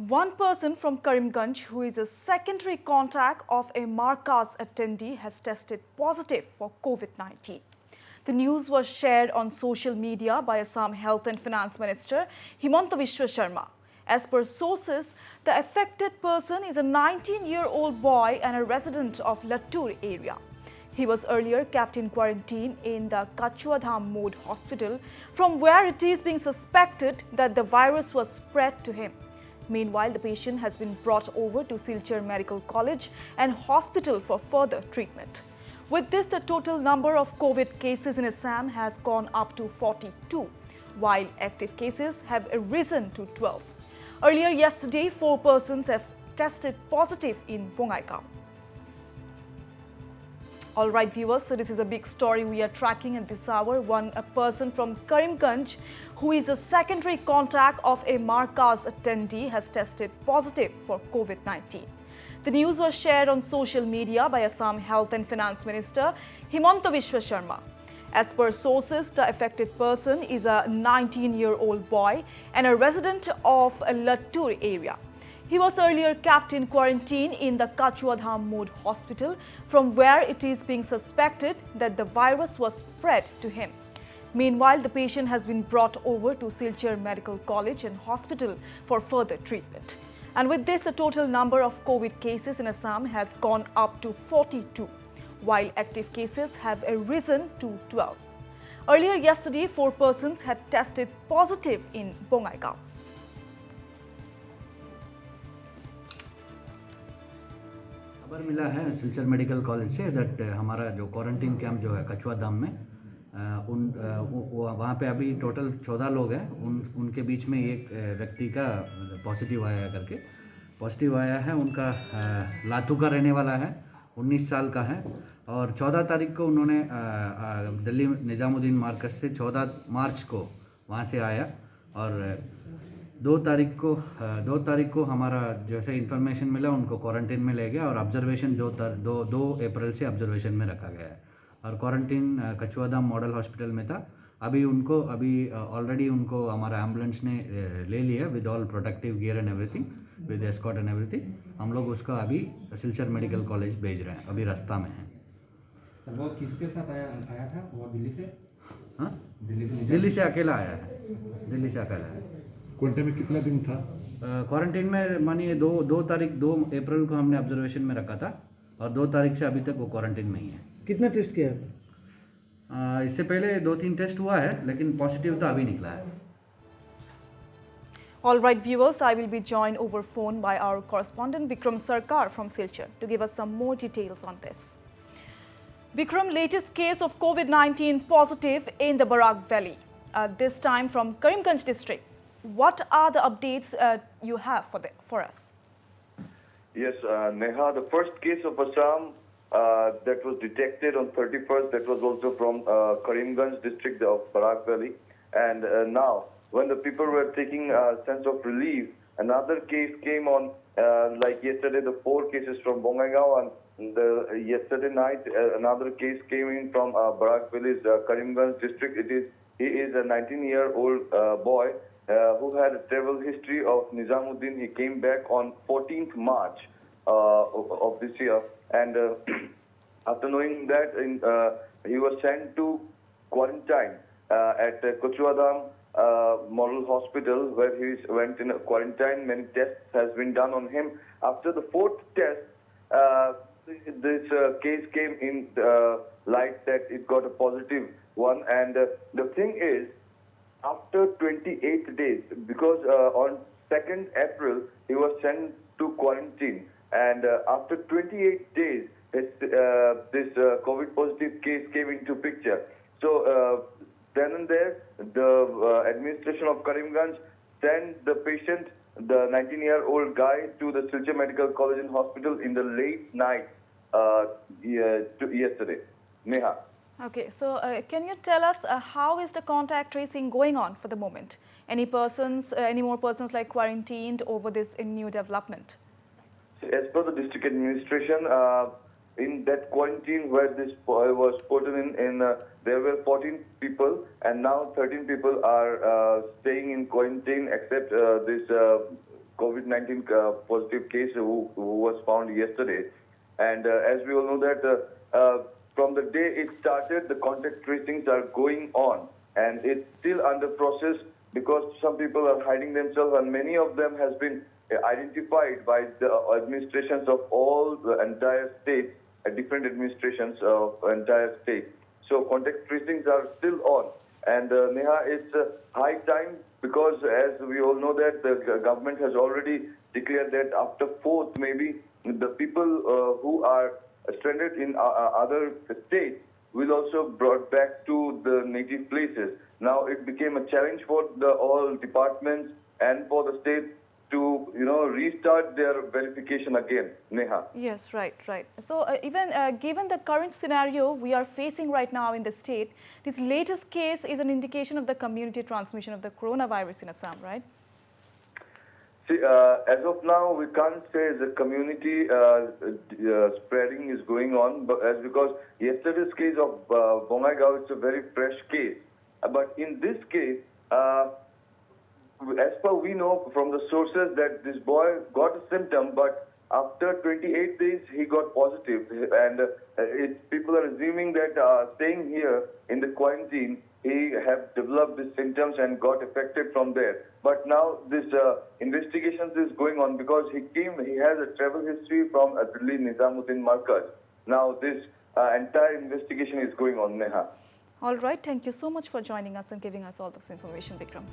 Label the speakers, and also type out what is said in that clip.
Speaker 1: One person from Karimganj, who is a secondary contact of a Markaz attendee, has tested positive for COVID-19. The news was shared on social media by Assam Health and Finance Minister Himanta Biswa Sharma. As per sources, the affected person is a 19-year-old boy and a resident of Lattur area. He was earlier kept in quarantine in the Kachuadham Mode Hospital, from where it is being suspected that the virus was spread to him. Meanwhile, the patient has been brought over to Silchar Medical College and Hospital for further treatment. With this, the total number of COVID cases in Assam has gone up to 42, while active cases have risen to 12. Earlier yesterday, 4 persons have tested positive in Bongaigaon. Alright viewers, so this is a big story we are tracking at this hour. A person from Karimganj, who is a secondary contact of a Markaz attendee, has tested positive for COVID-19. The news was shared on social media by Assam Health and Finance Minister Himanta Biswa Sharma. As per sources, the affected person is a 19-year-old boy and a resident of Lattur area. He was earlier kept in quarantine in the Kachuadham Mode Hospital, from where it is being suspected that the virus was spread to him. Meanwhile, the patient has been brought over to Silchar Medical College and Hospital for further treatment. And with this, the total number of COVID cases in Assam has gone up to 42, while active cases have risen to 12. Earlier yesterday, 4 persons had tested positive in Bongaigaon.
Speaker 2: खबर मिला है Silchar medical college say that हमारा जो quarantine camp जो है कछुआधाम में वहाँ पे अभी टोटल 14 लोग हैं। उनके बीच में एक व्यक्ति का पॉजिटिव आया करके पॉजिटिव आया है। उनका लातू का रहने वाला है, 19 साल का है और 14 तारीख को उन्होंने दिल्ली निज़ामुद्दीन मार्कज से 14 मार्च को वहाँ से आया और 2 तारीख को हमारा जैसे इन्फॉर्मेशन मिला उनको क्वारंटीन में ले गया और ऑब्जर्वेशन 2 अप्रैल से ऑब्जर्वेशन में रखा गया है और क्वारंटीन कछुआधाम मॉडल हॉस्पिटल में था। अभी ऑलरेडी उनको हमारा एम्बुलेंस ने ले लिया with all protective gear and everything, with escort and everything. हम लोग उसका अभी सिलचर मेडिकल कॉलेज भेज रहे हैं, अभी रास्ता में है।
Speaker 3: सर वो किसके साथ आया था? वो दिल्ली से?
Speaker 2: हाँ,
Speaker 3: दिल्ली से
Speaker 2: अकेला आया है, दिल्ली से अकेला है।
Speaker 4: क्वारंटाइन में कितना दिन था?
Speaker 2: क्वारंटीन में मानिए 2 अप्रैल को हमने ऑब्जर्वेशन में रखा था और 2 तारीख से अभी तक वो क्वारंटीन में ही है।
Speaker 4: कितना टेस्ट किया?
Speaker 2: इससे पहले 2-3 टेस्ट हुआ है लेकिन पॉजिटिव तो अभी निकला है।
Speaker 1: All right, viewers, I will be joined over phone by our correspondent Bikram Sarkar from Silchar to give us some more details on this. Bikram, latest case of COVID-19 positive in the Barak Valley, this time from Karimganj district. What are the updates you have for us?
Speaker 5: Yes, Neha, the first case of Assam that was detected on 31st, that was also from Karimganj district of Barak Valley. And now, when the people were taking a sense of relief, another case came on, like yesterday, the 4 cases from Bongaigaon, and yesterday night, another case came in from Barak Valley's Karimganj district. He is a 19-year-old boy who had a travel history of Nizamuddin. He came back on 14th March of this year, and after knowing that, he was sent to quarantine at Kachuadham Model Hospital, where he went in quarantine. Many tests has been done on him. After the 4th test, this case came in light that it got a positive one, and the thing is, after 28 days, because on 2nd April, he was sent to quarantine, and after 28 days, this COVID positive case came into picture. So then and there, the administration of Karimganj sent the patient, the 19-year-old guy, to the Silchar Medical College and Hospital in the late night yesterday. Neha.
Speaker 1: Okay, so can you tell us how is the contact tracing going on for the moment? Any more persons like quarantined over this new development?
Speaker 5: As per the district administration, in that quarantine where this boy was put in there were 14 people, and now 13 people are staying in quarantine except this COVID-19 positive case who was found yesterday. And as we all know that from the day it started, the contact tracings are going on, and it's still under process because some people are hiding themselves, and many of them has been identified by the administrations of all the entire state, different administrations of entire state. So contact tracings are still on. And Neha, it's high time because as we all know that the government has already declared that after 4th maybe the people who are stranded in other states will also brought back to the native places. Now it became a challenge for the all departments and for the state to restart their verification again, Neha.
Speaker 1: Yes, right. So even given the current scenario we are facing right now in the state, this latest case is an indication of the community transmission of the coronavirus in Assam, right?
Speaker 5: See, as of now, we can't say the community spreading is going on, but because yesterday's case of Bongaigaon, it's a very fresh case. But in this case, as per we know from the sources that this boy got a symptom, but after 28 days he got positive, and people are assuming that staying here in the quarantine, he have developed these symptoms and got affected from there. But now this investigations is going on because he has a travel history from Delhi Nizamuddin Markaz. Now this entire investigation is going on, Neha.
Speaker 1: All right, thank you so much for joining us and giving us all this information, Vikram.